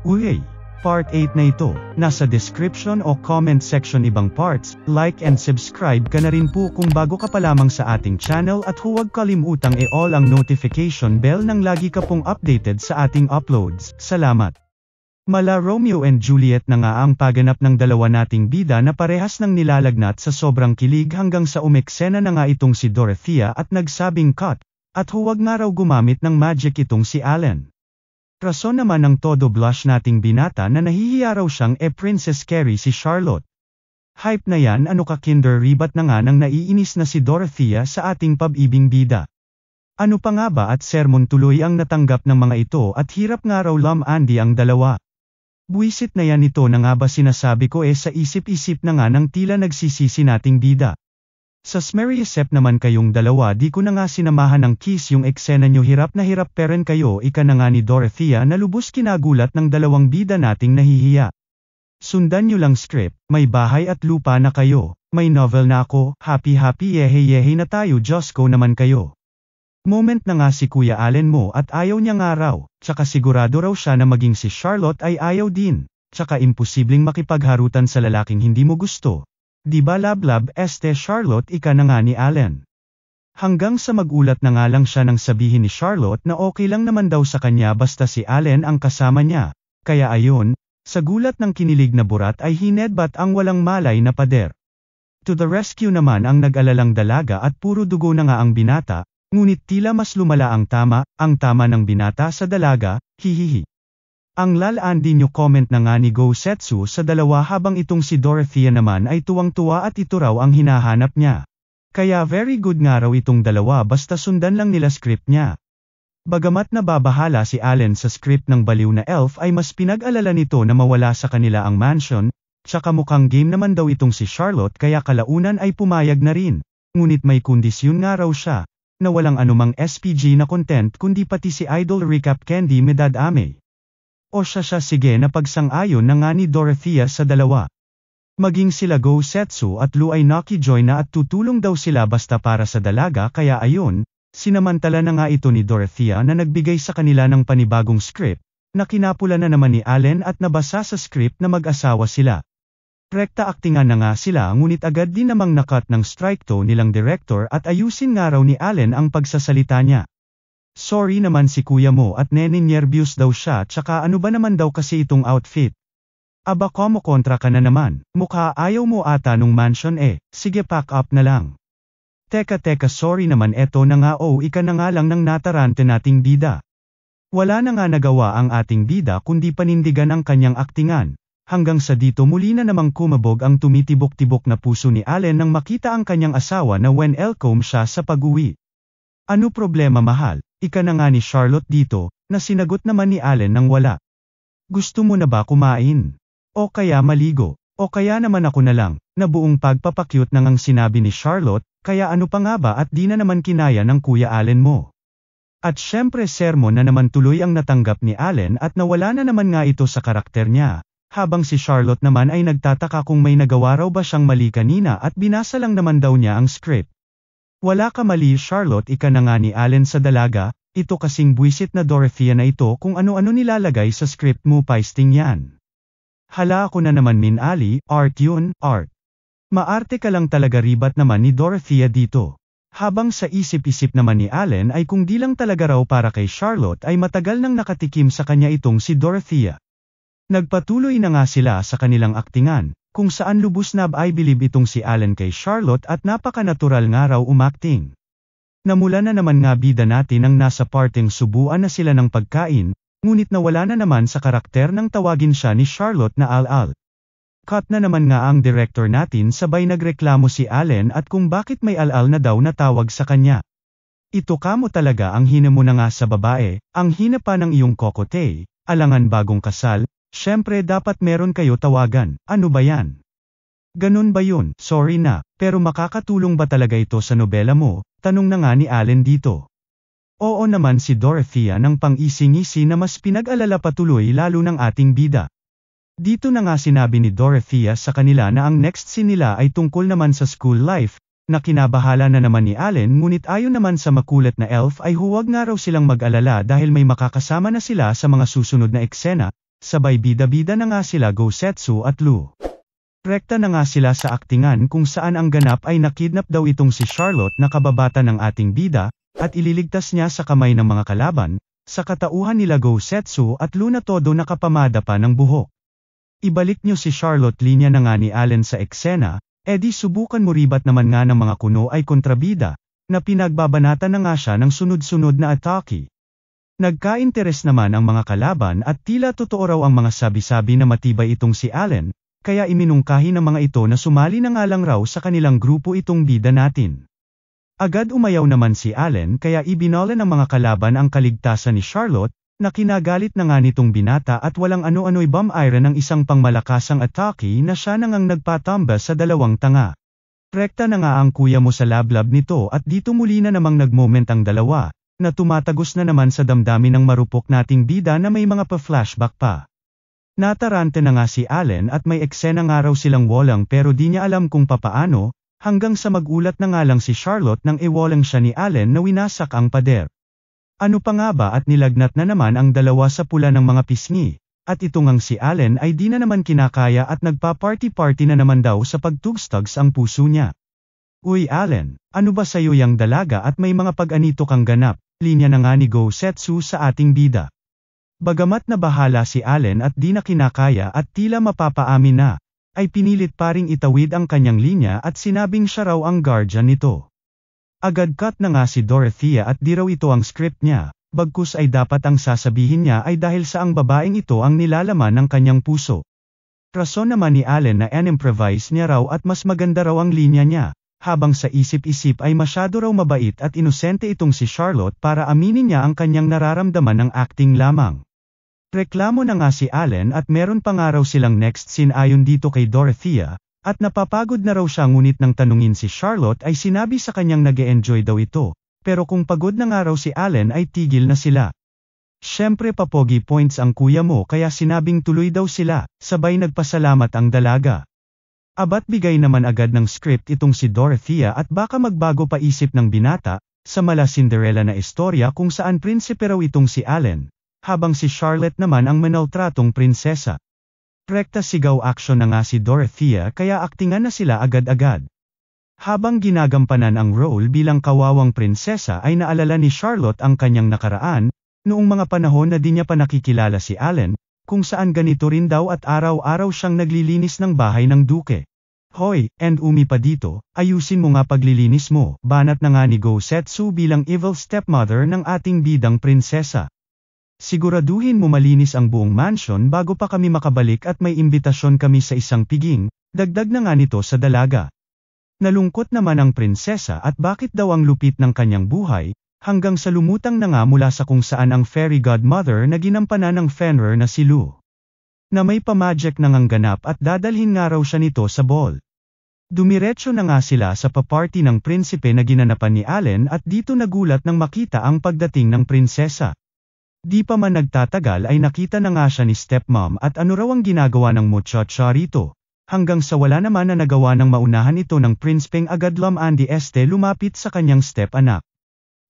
Uy! Part 8 na ito. Nasa description o comment section ibang parts, like and subscribe ka na rin po kung bago ka pa lamang sa ating channel at huwag kalimutang i-all ang notification bell nang lagi ka pong updated sa ating uploads. Salamat! Mala Romeo and Juliet na nga ang paganap ng dalawa nating bida na parehas ng nilalagnat sa sobrang kilig hanggang sa umeksena na nga itong si Dorothea at nagsabing cut, at huwag nga raw gumamit ng magic itong si Allen. Rason naman ng todo blush nating binata na nahihiya raw siyang Princess Carrie si Charlotte. Hype na yan, ano ka kinder ribat na nga nang naiinis na si Dorothea sa ating pab-ibing bida. Ano pa nga ba at sermon tuloy ang natanggap ng mga ito at hirap nga raw Andy ang dalawa. Buwisit na yan ito na nga ba sinasabi ko sa isip-isip na nga ng tila nagsisisi nating bida. Sa Smeriasep naman kayong dalawa di ko na nga sinamahan ng kiss yung eksena nyo hirap na hirap peren kayo ika na nga ni Dorothea na lubos kinagulat ng dalawang bida nating nahihiya. Sundan nyo lang script, may bahay at lupa na kayo, may novel na ako, happy yehe na tayo Diyos ko naman kayo. Moment na nga si Kuya Allen mo at ayaw niya nga raw, tsaka sigurado raw siya na maging si Charlotte ay ayaw din, tsaka imposibleng makipagharutan sa lalaking hindi mo gusto. Di ba lablab Charlotte ika na nga ni Allen. Hanggang sa magulat na nga lang siya nang sabihin ni Charlotte na okay lang naman daw sa kanya basta si Allen ang kasama niya. Kaya ayon, sa gulat ng kinilig na burat ay hinedbat ang walang malay na pader. To the rescue naman ang nag-alalang dalaga at puro dugo na nga ang binata, ngunit tila mas lumala ang tama ng binata sa dalaga, hihihi. Ang Andy nyo comment na nga ni Go Setsu sa dalawa habang itong si Dorothea naman ay tuwang-tuwa at ito raw ang hinahanap niya. Kaya very good nga raw itong dalawa basta sundan lang nila script niya. Bagamat nababahala si Allen sa script ng baliw na elf ay mas pinag-alala nito na mawala sa kanila ang mansion, tsaka mukhang game naman daw itong si Charlotte kaya kalaunan ay pumayag na rin. Ngunit may kondisyon nga raw siya, na walang anumang SPG na content kundi pati si Idol Recap Candy Medad Ame. O siya sige na pagsang-ayon na nga ni Dorothea sa dalawa. Maging sila Go Setsu at Lu ay nakijoin na at tutulong daw sila basta para sa dalaga kaya ayon, sinamantala na nga ito ni Dorothea na nagbigay sa kanila ng panibagong script, na kinapula na naman ni Allen at nabasa sa script na mag-asawa sila. Rekta aktingan na nga sila ngunit agad din namang nakat ng strike to nilang director at ayusin nga raw ni Allen ang pagsasalita niya. Sorry naman si kuya mo at nenervyos daw siya tsaka ano ba naman daw kasi itong outfit. Aba mo kontra ka na naman, mukha ayaw mo ata nung mansion sige pack up na lang. Teka sorry naman eto na nga ika na nga lang ng natarante nating bida. Wala na nga nagawa ang ating bida kundi panindigan ang kanyang aktingan, hanggang sa dito muli na namang kumabog ang tumitibok-tibok na puso ni Allen nang makita ang kanyang asawa na welcome siya sa pag-uwi. Ano problema mahal? Ika na nga ni Charlotte dito, na sinagot naman ni Allen nang wala. Gusto mo na ba kumain? O kaya maligo? O kaya naman ako na lang, na buong pagpapakyut nang ang sinabi ni Charlotte, kaya ano pa nga ba at di na naman kinaya ng Kuya Allen mo. At syempre sermon na naman tuloy ang natanggap ni Allen at nawala na naman nga ito sa karakter niya, habang si Charlotte naman ay nagtataka kung may nagawa raw ba siyang mali kanina at binasa lang naman daw niya ang script. Wala ka mali Charlotte ika na nga ni Allen sa dalaga, ito kasing buwisit na Dorothea na ito kung ano-ano nilalagay sa script mo paisting yan. Hala ako na naman min Ali, art yun, art. Maarte ka lang talaga ribat naman ni Dorothea dito. Habang sa isip-isip naman ni Allen ay kung di lang talaga raw para kay Charlotte ay matagal nang nakatikim sa kanya itong si Dorothea. Nagpatuloy na nga sila sa kanilang aktingan, kung saan lubos na I believe itong si Allen kay Charlotte at napaka-natural nga raw umakting. Namula na naman nga bida natin ang nasa parteng subuan na sila ng pagkain, ngunit nawala na naman sa karakter nang tawagin siya ni Charlotte na Al-Al. Cut na naman nga ang director natin sabay nagreklamo si Allen at kung bakit may Al-Al na daw na tawag sa kanya. Ito kamo talaga ang hina mo na nga sa babae, ang hina pa ng iyong kokote, alangan bagong kasal. Syempre dapat meron kayo tawagan, ano ba yan? Ganun ba yun? Sorry na, pero makakatulong ba talaga ito sa nobela mo? Tanong na nga ni Allen dito. Oo naman si Dorothea ng pang-ising-isi na mas pinag-alala patuloy lalo ng ating bida. Dito na nga sinabi ni Dorothea sa kanila na ang next scene nila ay tungkol naman sa school life, na kinabahala na naman ni Allen ngunit ayon naman sa makulat na elf ay huwag nga raw silang mag-alala dahil may makakasama na sila sa mga susunod na eksena, sabay bida-bida na nga sila Gosetsu at Lu. Rekta na nga sila sa aktingan kung saan ang ganap ay nakidnap daw itong si Charlotte na kababata ng ating bida, at ililigtas niya sa kamay ng mga kalaban, sa katauhan nila Gosetsu at Lu na todo nakapamada pa ng buhok. Ibalik niyo si Charlotte linya na nga ni Allen sa eksena, edi subukan mo ribat naman nga ng mga kuno ay kontrabida, na pinagbabanatan na nga siya ng sunod-sunod na atake. Nagka-interes naman ang mga kalaban at tila totoo raw ang mga sabi-sabi na matibay itong si Allen, kaya iminungkahi ng mga ito na sumali na nga lang raw sa kanilang grupo itong bida natin. Agad umayaw naman si Allen kaya ibinola ng mga kalaban ang kaligtasan ni Charlotte, na kinagalit na nga nitong binata at walang ano-ano'y bomb iron ng isang pangmalakasang atake na siya nang nagpatamba sa dalawang tanga. Rekta na nga ang kuya mo sa lablab nito at dito muli na namang nagmoment ang dalawa, na tumatagos na naman sa damdamin ng marupok nating bida na may mga pa-flashback pa. Natarante na nga si Allen at may eksena nga raw silang walang pero di niya alam kung papaano, hanggang sa magulat na nga lang si Charlotte nang iwalang siya ni Allen na winasak ang pader. Ano pa nga ba at nilagnat na naman ang dalawa sa pula ng mga pisngi, at ito ngang si Allen ay di na naman kinakaya at nagpa-party-party na naman daw sa pagtugstugs ang puso niya. Uy Allen, ano ba sa'yo yang dalaga at may mga pag-anito kang ganap? Linya na nga ni Gosetsu sa ating bida. Bagamat na bahala si Allen at di na kinakaya at tila mapapaamin na, ay pinilit pa ring itawid ang kanyang linya at sinabing siya raw ang guardian nito. Agad cut na nga si Dorothea at di raw ito ang script niya, bagkus ay dapat ang sasabihin niya ay dahil sa ang babaeng ito ang nilalaman ng kanyang puso. Rason naman ni Allen na improvise niya raw at mas maganda raw ang linya niya. Habang sa isip-isip ay masyado raw mabait at inosente itong si Charlotte para aminin niya ang kanyang nararamdaman ng acting lamang. Reklamo na nga si Allen at meron pa nga raw silang next scene ayon dito kay Dorothea, at napapagod na raw siya ngunit nang tanungin si Charlotte ay sinabi sa kanyang nag-e-enjoy daw ito, pero kung pagod na nga raw si Allen ay tigil na sila. Syempre papogi points ang kuya mo kaya sinabing tuloy daw sila, sabay nagpasalamat ang dalaga. Abat bigay naman agad ng script itong si Dorothea at baka magbago pa isip ng binata, sa mala Cinderella na istorya kung saan prinsipe raw itong si Allen, habang si Charlotte naman ang manaltratong prinsesa. Rekta sigaw action na nga si Dorothea kaya aktingan na sila agad-agad. Habang ginagampanan ang role bilang kawawang prinsesa ay naalala ni Charlotte ang kanyang nakaraan, noong mga panahon na di niya pa nakikilala si Allen, kung saan ganito rin daw at araw-araw siyang naglilinis ng bahay ng duke. Hoy, and umi pa dito, ayusin mo nga paglilinis mo, banat na nga ni Gosetsu bilang evil stepmother ng ating bidang prinsesa. Siguraduhin mo malinis ang buong mansion bago pa kami makabalik at may imbitasyon kami sa isang piging, dagdag na nga nito sa dalaga. Nalungkot naman ang prinsesa at bakit daw ang lupit ng kanyang buhay, hanggang sa lumutang na nga mula sa kung saan ang fairy godmother na ginampanan ng Fenrir na si Lu. Na may pamagic na ngang ganap at dadalhin nga raw siya nito sa ball. Dumiretso na nga sila sa paparty ng prinsipe na ginanapan ni Allen at dito nagulat nang makita ang pagdating ng prinsesa. Di pa man nagtatagal ay nakita na nga siya ni stepmom at ano raw ang ginagawa ng muchacha rito, hanggang sa wala naman na nagawa ng maunahan ito ng prinspeng agad Andy este lumapit sa kanyang step-anak.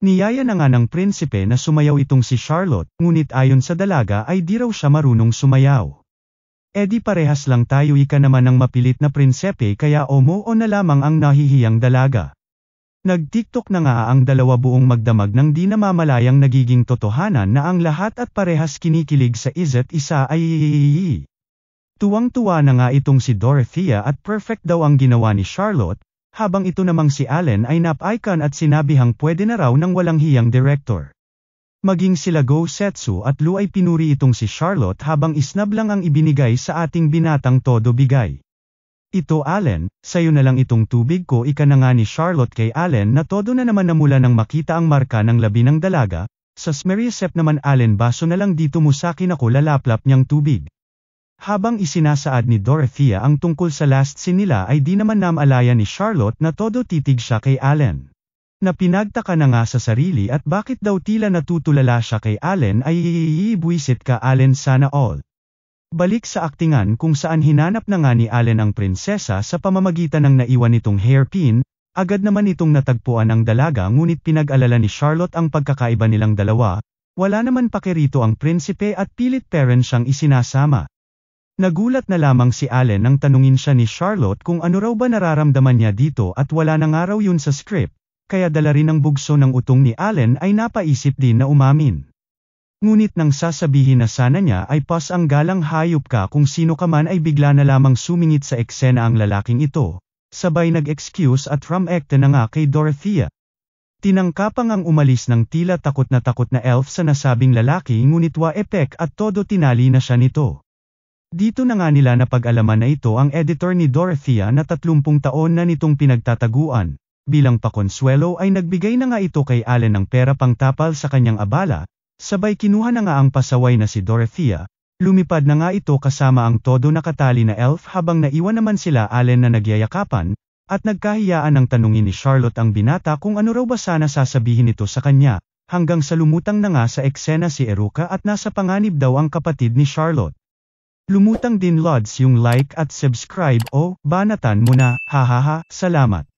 Niyaya na nga ng prinsipe na sumayaw itong si Charlotte, ngunit ayon sa dalaga ay di raw siya marunong sumayaw. Edi parehas lang tayo ika naman ng mapilit na prinsepe kaya omo o na lamang ang nahihiyang dalaga. Nag-TikTok na nga ang dalawa buong magdamag ng di namamalayang nagiging totohanan na ang lahat at parehas kinikilig sa isa't isa ay tuwang-tuwa na nga itong si Dorothea at perfect daw ang ginawa ni Charlotte, habang ito namang si Allen ay nap-icon at sinabihang pwede na raw ng walang hiyang director. Maging sila Gosetsu at Lu ay pinuri itong si Charlotte habang isnab lang ang ibinigay sa ating binatang todo bigay. Ito Allen, sayo na lang itong tubig ko ika na nga ni Charlotte kay Allen na todo na naman namula nang makita ang marka ng labi ng dalaga, sa Smeriasep naman Allen baso na lang dito mo sakin ako lalaplap niyang tubig. Habang isinasaad ni Dorothea ang tungkol sa last scene nila ay di naman namalaya ni Charlotte na todo titig siya kay Allen. Na pinagtaka na nga sa sarili at bakit daw tila natutulala siya kay Allen ay buwisit ka Allen sana all. Balik sa aktingan kung saan hinanap na nga ni Allen ang prinsesa sa pamamagitan ng naiwan nitong hairpin, agad naman itong natagpuan ang dalaga ngunit pinag-alala ni Charlotte ang pagkakaiba nilang dalawa, wala naman pakirito ang prinsipe at pilit parent siyang isinasama. Nagulat na lamang si Allen nang tanungin siya ni Charlotte kung ano raw ba nararamdaman niya dito at wala na nga raw yun sa script, kaya dala rin ang bugso ng utong ni Allen ay napaisip din na umamin. Ngunit nang sasabihin na sana niya ay pas ang galang hayop ka kung sino ka man ay bigla na lamang sumingit sa eksena ang lalaking ito, sabay nag-excuse at ram-ekte na nga kay Dorothea. Tinangkapang ang umalis ng tila takot na elf sa nasabing lalaki ngunit wa-epek at todo tinali na siya nito. Dito na nga nila napag-alaman na ito ang editor ni Dorothea na 30 taon na nitong pinagtataguan. Bilang pakonsuelo ay nagbigay na nga ito kay Allen ng pera pangtapal sa kanyang abala, sabay kinuha na nga ang pasaway na si Dorothea, lumipad na nga ito kasama ang todo nakatali na elf habang naiwan naman sila Allen na nagyayakapan, at nagkahiyaan ng tanungin ni Charlotte ang binata kung ano raw ba sana sasabihin nito sa kanya, hanggang sa lumutang na nga sa eksena si Eruka at nasa panganib daw ang kapatid ni Charlotte. Lumutang din Lods yung like at subscribe o, banatan mo na, hahaha, salamat.